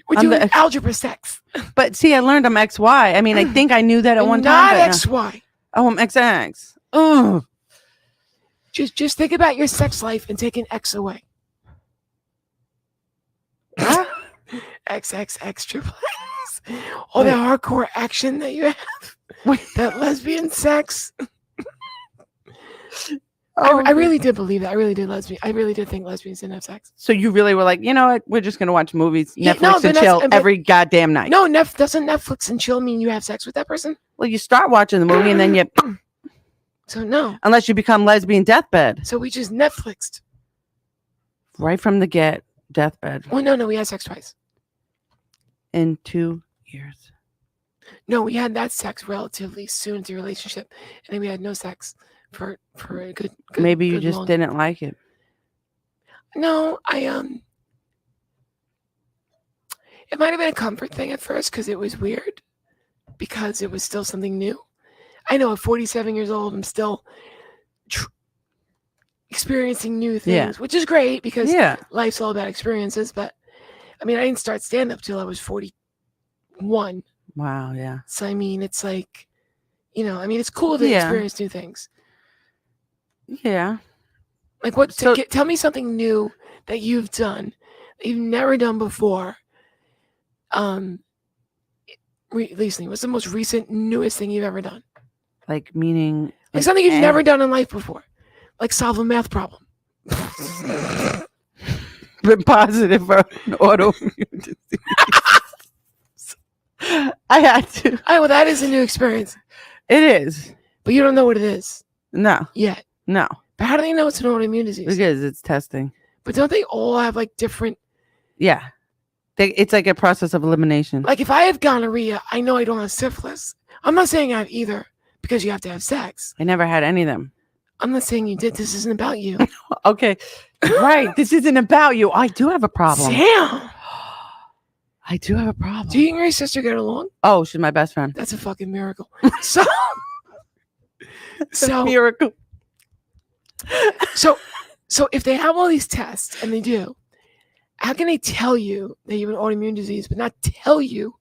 We're doing algebra sex. But see, I learned I'm XY. I mean, I think I knew that at one time. Not XY. Oh, I'm XX. Oh. Just think about your sex life and take an X away. XXX triple X. All that hardcore action that you have. That lesbian sex. I really did believe that. I really did think lesbians didn't have sex. So you really were like, you know what? We're just going to watch movies, Yeah, Netflix and chill every goddamn night. No, doesn't Netflix and chill mean you have sex with that person? Well, you start watching the movie and then you... So no. Unless you become lesbian deathbed. So we just Netflixed. Right from the get, deathbed. Well, no, we had sex twice. In 2 years. No, we had that sex relatively soon into the relationship. And then we had no sex for a good Maybe you good just didn't like it. No, it might have been a comfort thing at first because it was weird. Because it was still something new. I know at 47 years old, I'm still experiencing new things, which is great because life's all about experiences. But I mean, I didn't start stand up till I was 41. Wow, yeah. So I mean, it's like, it's cool to experience new things. Yeah. Like what? Tell me something new that you've done that you've never done before. Recently, what's the most recent, newest thing you've ever done? Like meaning like something you've never done in life before, like solve a math problem. Been positive for an autoimmune disease. I had to. Well, that is a new experience. It is, but you don't know what it is. No, yet. No. But how do they know it's an autoimmune disease? Because it's testing. But don't they all have different? Yeah. It's like a process of elimination. Like if I have gonorrhea, I know I don't have syphilis. I'm not saying I have either because you have to have sex. I never had any of them. I'm not saying you did. This isn't about you. Okay. Right. This isn't about you. I do have a problem. Damn. I do have a problem. Do you and your sister get along? Oh, she's my best friend. That's a fucking miracle. So miracle. So if they have all these tests, and they do, how can they tell you that you have an autoimmune disease but not tell you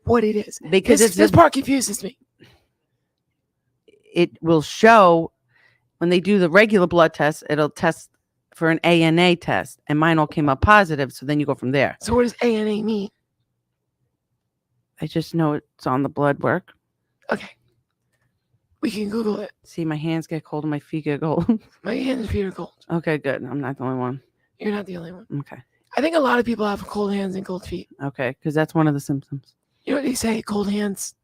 what it is? Because this part confuses me. It will show when they do the regular blood test, it'll test for an ANA test, and mine all came up positive, so then you go from there. So what does ANA mean? I just know it's on the blood work. Okay. We can Google it. See, my hands get cold and my feet get cold. My hands and feet are cold. Okay, good. I'm not the only one. You're not the only one. Okay. I think a lot of people have cold hands and cold feet. Okay, because that's one of the symptoms. You know what they say? Cold hands.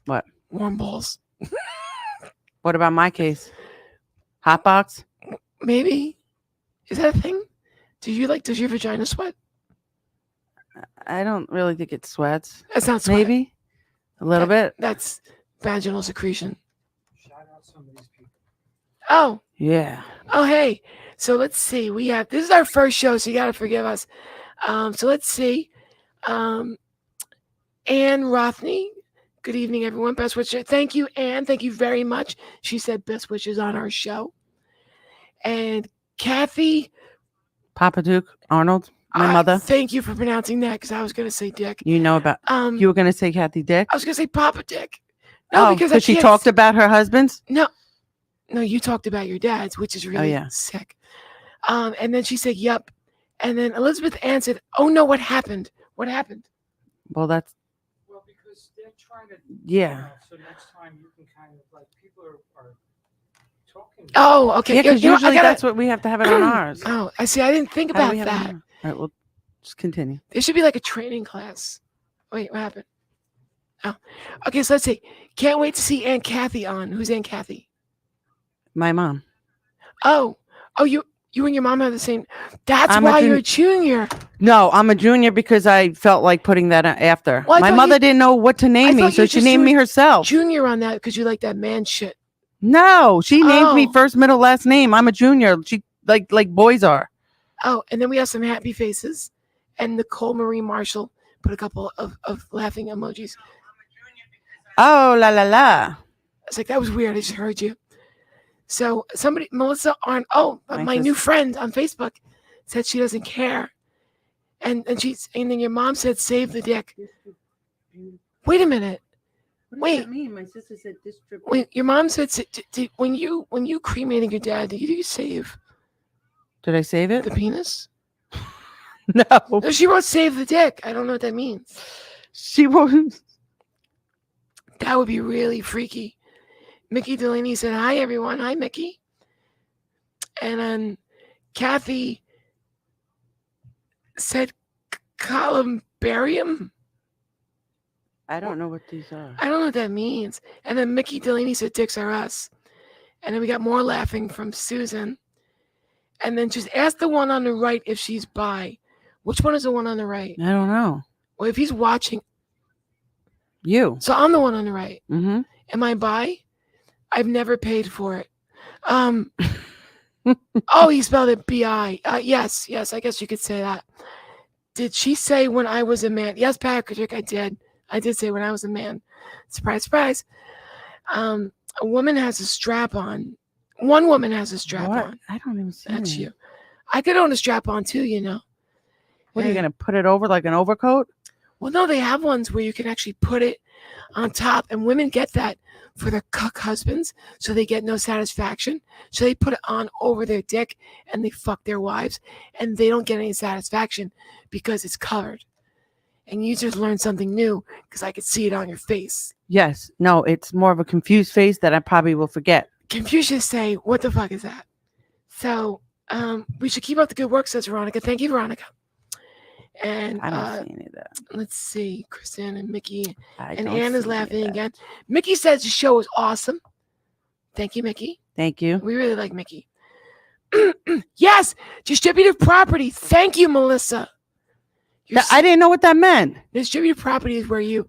What? Warm balls. What about my case? Hot box? Maybe. Is that a thing? Does your vagina sweat? I don't really think it sweats. That's not sweat. Maybe a little bit. That's vaginal secretion. Shout out some of these people. Oh, Yeah. oh, hey. So let's see. This is our first show, so you got to forgive us. So let's see. Anne Rothney. Good evening, everyone. Best wishes. Thank you, Anne. Thank you very much. She said best wishes on our show. And Kathy. Papa Duke Arnold, my mother. Thank you for pronouncing that because I was going to say Dick. You know about. You were going to say Kathy Dick. I was going to say Papa Dick. No, because she talked about her husbands. No, you talked about your dad's, which is really sick. And then she said, "Yep." And then Elizabeth Ann said, "Oh no, what happened? What happened?" Well, because they're trying to. Yeah. So next time you can kind of like people are talking. Oh, okay. Yeah, because usually that's what we have to have it on ours. Oh, I see. I didn't think about that. All right, well, just continue. There should be like a training class. Wait, what happened? Oh, okay. So let's see. Can't wait to see Aunt Kathy on. Who's Aunt Kathy? My mom. Oh, you and your mom have the same. That's why you're a junior. No, I'm a junior because I felt like putting that after. Well, my mother didn't know what to name me, so she named me herself. Junior on that because you like that man shit. No, she named me first, middle, last name. I'm a junior. She like boys are. Oh, and then we have some happy faces, and Nicole Marie Marshall put a couple of laughing emojis. Oh, la la la. It's like, that was weird. I just heard you. So Melissa my new friend on Facebook said she doesn't care. And then your mom said, save the dick. Wait a minute. What does that mean? My sister said distribute. Wait, your mom said, when you cremated your dad, did you save? Did I save it? The penis? No. She wrote save the dick. I don't know what that means. She won't. That would be really freaky. Mickey Delaney said, hi, everyone. Hi, Mickey. And then Kathy said columbarium. I don't know what these are. I don't know what that means. And then Mickey Delaney said, dicks are us. And then we got more laughing from Susan. And then just ask the one on the right if she's bi. Which one is the one on the right? I don't know. Well, if he's watching. You. So I'm the one on the right. Mm-hmm. Am I bi? I've never paid for it. Oh, he spelled it B-I. Yes, I guess you could say that. Did she say when I was a man? Yes, Patrick, I did. I did say when I was a man. Surprise, surprise. A woman has a strap on. One woman has a strap on. I don't even see That's it. you. I could own a strap on too, you know. What are you going to put it over like an overcoat? Well, no, they have ones where you can actually put it on top, and women get that for their cuck husbands, so they get no satisfaction. So they put it on over their dick, and they fuck their wives, and they don't get any satisfaction because it's covered. And you just learned something new because I could see it on your face. Yes. No, it's more of a confused face that I probably will forget. Confucius say, what the fuck is that? So we should keep up the good work, says Veronica. Thank you, Veronica. And I don't see any of that. Let's see, Kristen and Mickey and Ann is laughing again. Mickey says the show is awesome. Thank you, Mickey. Thank you. We really like Mickey. Yes, distributive property. Thank you, Melissa. I didn't know what that meant. Distributive property is where you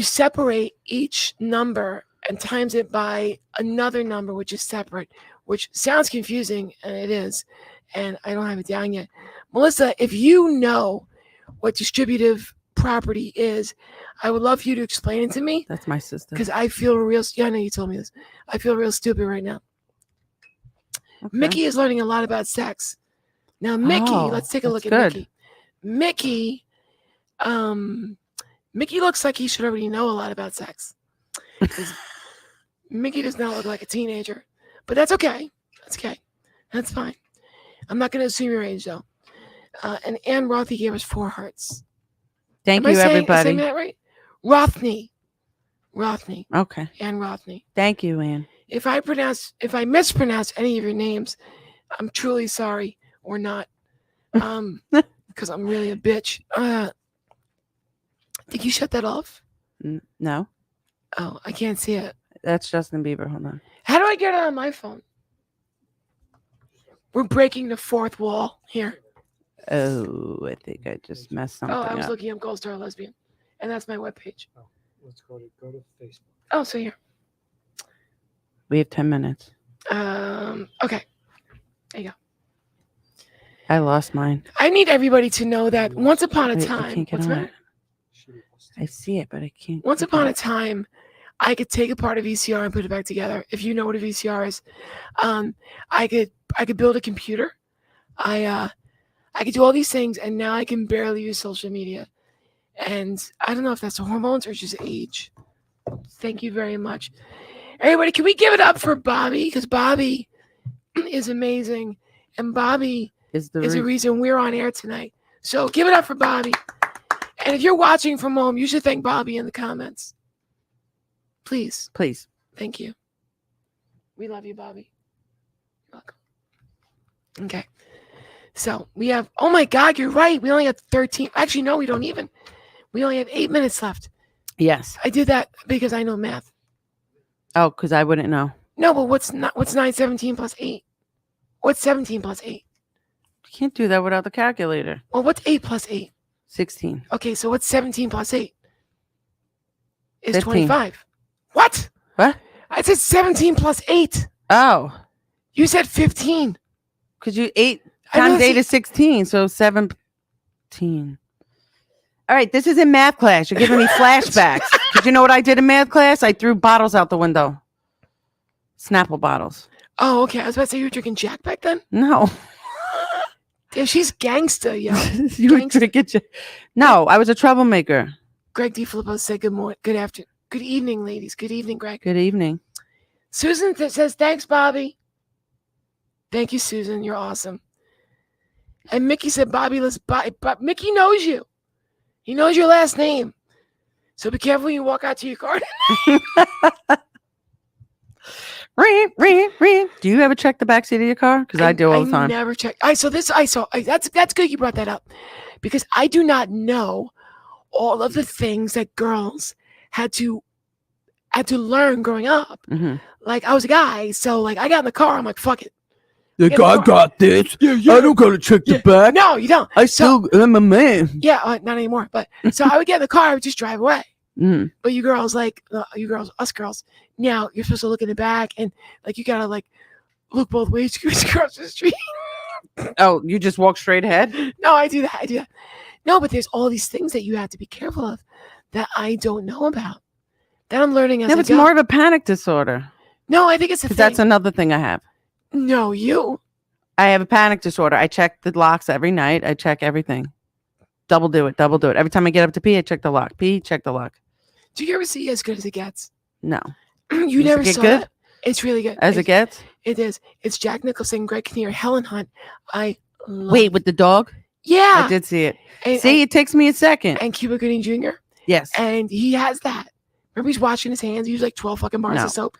separate each number and times it by another number which is separate, which sounds confusing, and it is. And I don't have it down yet. Melissa, if you know what distributive property is, I would love for you to explain it to me. That's my sister. Because I feel I know you told me this. I feel real stupid right now. Okay. Mickey is learning a lot about sex. Now, Mickey, let's take a look at Mickey. Mickey looks like he should already know a lot about sex. Mickey does not look like a teenager. But that's okay. That's okay. That's fine. I'm not going to assume your age, though. And Ann Rothy gave us 4 hearts. Thank you, everybody. Am I saying that right? Rothney. Okay. Ann Rothney. Thank you, Ann. If I mispronounce any of your names, I'm truly sorry, or not. Because I'm really a bitch. Did you shut that off? No. Oh, I can't see it. That's Justin Bieber. Hold on. How do I get it on my phone? We're breaking the fourth wall here. Oh, I think I just messed something Oh, I was up. looking up Gold Star Lesbian, and that's my webpage. Oh, let's go to Facebook. Oh, so here. We have 10 minutes. Okay. There you go. I lost mine. I need everybody to know that once upon a Wait, I time, can't get what's the on matter? it. I see it, but I can't. Once click upon on a it. time, I could take apart a VCR and put it back together. If you know what a VCR is, I could build a computer. I could do all these things, and now I can barely use social media. And I don't know if that's the hormones or just age. Thank you very much, everybody. Can we give it up for Bobby? Because Bobby is amazing, and Bobby Is the is the reason we're on air tonight. So give it up for Bobby. And if you're watching from home, you should thank Bobby in the comments. Please. please. Thank you. We love you, Bobby. You're welcome. Okay. So we have, oh my God, you're right. We only have 13. Actually, no, we don't even. We only have 8 minutes left. Yes. I did that because I know math. Oh, because I wouldn't know. No, but what's 917 plus 8? What's 17 plus 8? You can't do that without the calculator. Well, what's 8 plus 8? 16. Okay, so what's 17 plus 8? Is 15. 25. What? What? I said 17 plus 8. Oh, You said 15. because you 8 I know, times 8 see- is 16, so 17. All right, this is in math class. You're giving me flashbacks. Because you know what I did in math class? I threw bottles out the window. Snapple bottles. Oh, okay. I was about to say you were drinking Jack back then. No. Damn, she's gangsta, yo. You were Gangster. drinking. No, I was a troublemaker. Greg DiFilippo said good morning, good afternoon, good evening, ladies. Good evening, Greg. Good evening. Susan says thanks, Bobby. Thank you, Susan. You're awesome. And Mickey said, Bobby, let's buy. But Mickey knows you. He knows your last name. So be careful when you walk out to your car. Do you ever check the backseat of your car? Because I do all the time. Never check. That's good you brought that up, because I do not know all of the things that girls had to learn growing up. Mhm. Like I was a guy, so like I got in the car. I'm like, fuck it. Like, Yeah, I but- got this. I don't gotta check Yeah. the back. No, you don't. I still am a man. Yeah, not anymore. But so I would get in the car, I would just drive away. Mhm. But you girls, us girls, now you're supposed to look in the back and like you gotta like look both ways to cross the street. Oh, you just walk straight ahead? No, I do that. No, but there's all these things that you have to be careful of that I don't know about. That I'm learning as No, I it's go. more of a panic disorder. No, I think it's a thing. Because that's another thing I have. No, you. I have a panic disorder. I check the locks every night. I check everything. Double do it. Every time I get up to pee, I check the lock. Pee, check the lock. Do you ever see As Good as It Gets? No. You Does it never get saw good? it? It's really good. As it gets? It is. It's Jack Nicholson, Greg Kinnear, Helen Hunt. I love Wait, with the dog? Yeah. I did see it. And, See, it takes me a second. and Cuba Gooding Jr. Yes. And he has that. Remember, he's washing his hands. He used like 12 fucking bars No. of soap.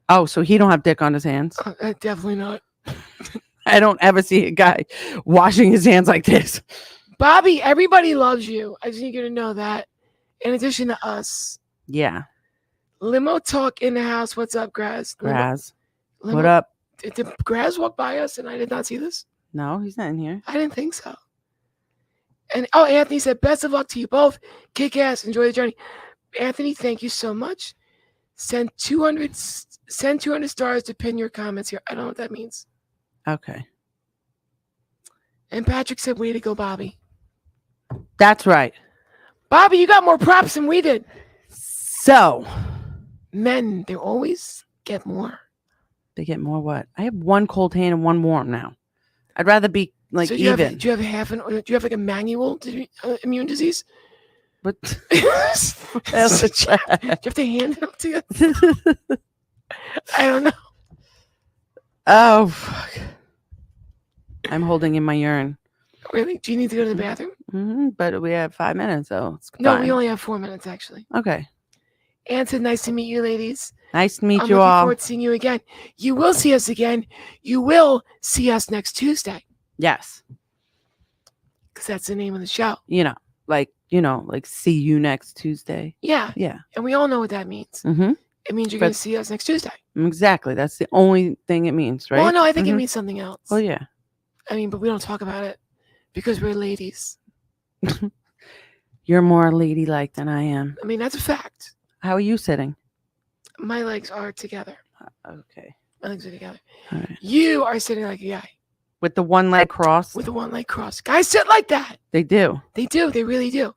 Oh, so he don't have dick on his hands. Definitely not. I don't ever see a guy washing his hands like this. Bobby, everybody loves you. I just need you to know that. In addition to us, Yeah. Limo Talk in the house. What's up, Graz? Graz. Limo, What up? Did Graz walk by us and I did not see this? No, he's not in here. I didn't think so. And Anthony said, best of luck to you both. Kick ass. Enjoy the journey. Anthony, thank you so much. Send 200 stars to pin your comments here. I don't know what that means. Okay. And Patrick said, way to go, Bobby. That's right. Bobby, you got more props than we did. So Men, they always get more. they get more what? I have one cold hand and one warm now. I'd rather be like So do you even. Have, do you have half an? Do you have like a manual immune disease? But do you have to hand it up to you? I don't know. Oh, fuck. I'm holding in my urine. Really? Do you need to go to the bathroom? But we have 5 minutes, so it's No, fine. we only have 4 minutes actually. Okay. Ann said, nice to meet you, ladies. Nice to meet I'm you looking all. forward to seeing you again. You will see us again. You will see us next Tuesday Yes. because that's the name of the show. Like see you next Tuesday. Yeah. Yeah. And we all know what that means. Mm-hmm. It means you're going But- to see us next Tuesday. Exactly. That's the only thing it means, right? Well, no, I think it Mhm. means something else. Oh yeah. I mean, but we don't talk about it because we're ladies. You're more ladylike than I am. I mean, that's a fact. How are you sitting? My legs are together. Okay. My legs are together. All right. You are sitting like a guy With the one leg crossed. with a one leg cross. Guys sit like that. They do. They do. They really do.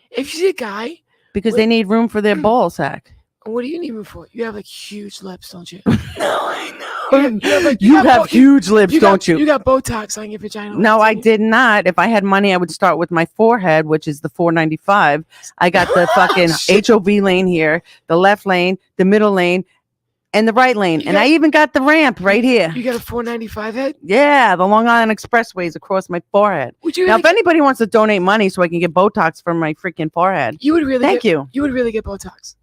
If you see a guy, Because they need room for their ball sack. what do you need room for? You have like huge lips, don't you? No, I know. You have huge lips, don't you? You got Botox on your vagina. No, I don't you? did not. If I had money, I would start with my forehead, which is the 495. I got the fucking Shit. HOV lane here, the left lane, the middle lane, and the right lane. You And got- I even got the ramp right here. You got a 495 head? Yeah, the Long Island Expressways across my forehead. Would you Now, really if anybody wants to donate money so I can get Botox from my freaking forehead, you would really thank get, you. You would really get Botox.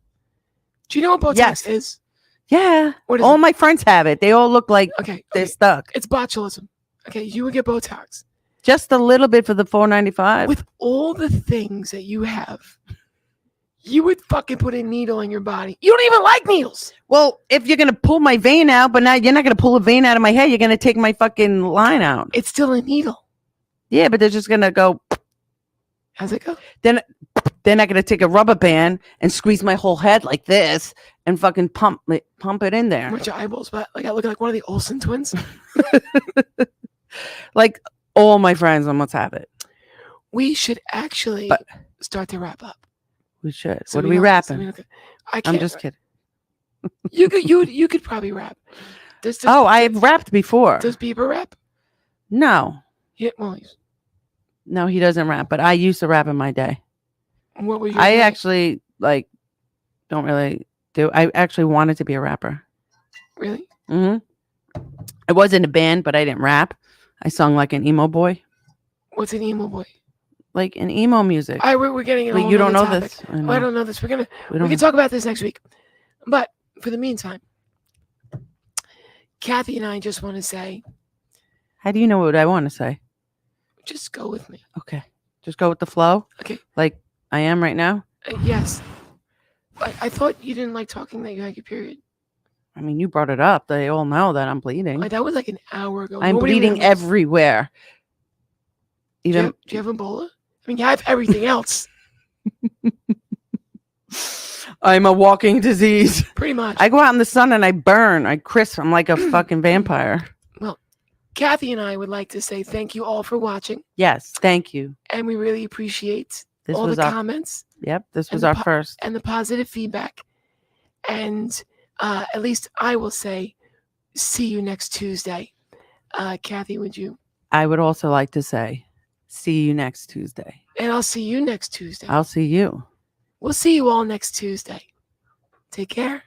Do you know what Botox Yes. is? Yeah, What is all it? my friends have it. They all look like Okay. they're okay. stuck. It's botulism. Okay, you would get Botox. Just a little bit for the 495. With all the things that you have, you would fucking put a needle in your body. You don't even like needles. Well, if you're gonna pull my vein out, but now you're not gonna pull a vein out of my head, you're gonna take my fucking line out. It's still a needle. Yeah, but they're just gonna go. How's it go? They're not gonna take a rubber band and squeeze my whole head like this and fucking pump it in there. Bunch of eyeballs, but like I look like one of the Olsen twins. Like all my friends almost have it. We should actually But- start to wrap up. We should. So What are we don't- so rapping? don't- I can't. I'm just kidding. You could probably rap. Does Oh, I've rapped before. Does Bieber rap? No, Yeah. Well, no, he doesn't rap. But I used to rap in my day. what were you? I actually don't really do. I actually wanted to be a rapper. really. Hmm I was in a band, but I didn't rap. I sung like an emo boy, What's an emo boy? like an emo music. All right, we're getting. But you don't know this. Oh, I don't know this. We We don't can talk about this next week. But for the meantime, Kathy and I just want to say, How do you know what I want to say? just go with me. Okay, just go with the flow. Okay. Like I am right now. Yes. I thought you didn't like talking that you had your period. I mean, you brought it up. They all know that I'm bleeding. Like, that was like an hour ago. I'm Nobody bleeding remembers. everywhere. Do you, Even have, do you have Ebola? I mean, you have everything else, I'm a walking disease. pretty much. I go out in the sun and I burn. I crisp. I'm like a fucking vampire. Kathy and I would like to say thank you all for watching, Yes, thank you. and we really appreciate This all was the our comments this and was the our po- first. and the positive feedback. And at least I will say, see you next Tuesday. Kathy, would you? I would also like to say, see you next Tuesday. And I'll see you next Tuesday. I'll see you. We'll see you all next Tuesday. Take care.